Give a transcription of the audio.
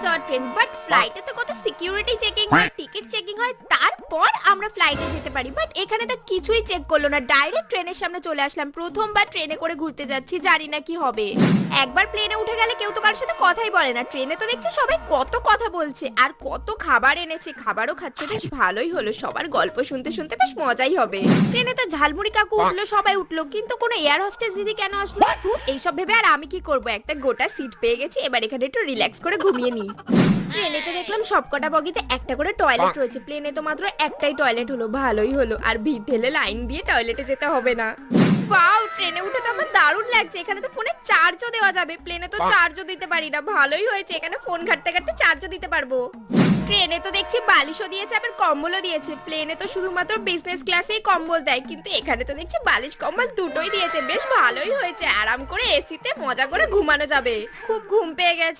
যাওয়ার train, but ফ্লাইটে তো কত সিকিউরিটি চেকিং হয়, টিকিট চেকিং হয়, তারপর আমরা ফ্লাইটে যেতে পারি। বাট এখানে তো কিছুই চেক করলো না, ডাইরেক্ট ট্রেনের সামনে চলে আসলাম। প্রথমবার ট্রেনে করে ঘুরতে যাচ্ছি, জানি না কি হবে। একবার প্লেনে উঠে গেলে কেউ তো কারোর সাথে কথাই বলে না, ট্রেনে তো দেখছি সবাই কত কথা বলছে আর কত খাবার এনেছে, খাবারও খাচ্ছে। বেশ ভালোই হলো, সবার গল্প শুনতে শুনতে বেশ মজাই হবে। ট্রেনে তো ঝালমুড়ি কাকু উঠলো, সবাই উঠলো, কিন্তু কোনো এয়ার হোস্টেস দিদি কেন আসলো? ধুর, এইসব ভেবে আর আমি কি করব, একটা গোটা সিট পেয়ে গেছি, এবার এখানে একটু রিল্যাক্স করে ঘুমিয়ে নিই। ট্রেনেতে দেখলাম সবকটা বগিতে একটা করে টয়লেট রয়েছে, প্লেনে তো মাত্র একটাই টয়লেট হলো, ভালোই হলো, আর ভিড় ঠেলে লাইন দিয়ে টয়লেটে যেতে হবে না। ওয়াও, ট্রেনে উঠে তো আমার দারুণ লাগছে, এখানে তো ফোনে চার্জও দেওয়া যাবে, প্লেনে তো চার্জও দিতে পারি না, ভালোই হয়েছে, এখানে ফোন ঘাটতে ঘাটতে চার্জও দিতে পারবো। ট্রেনে তো দেখছি বালিশও দিয়েছে, আবার কম্বলও দিয়েছে, প্লেনে তো শুধুমাত্র বিজনেস ক্লাসেই কম্বল দেয়, কিন্তু এখানে তো দেখছি বালিশ কম্বল দুটোই দিয়েছে, বেশ ভালোই হয়েছে, আরাম করে এসিতে মজা করে ঘুমানো যাবে। খুব ঘুম পেয়ে গেছে।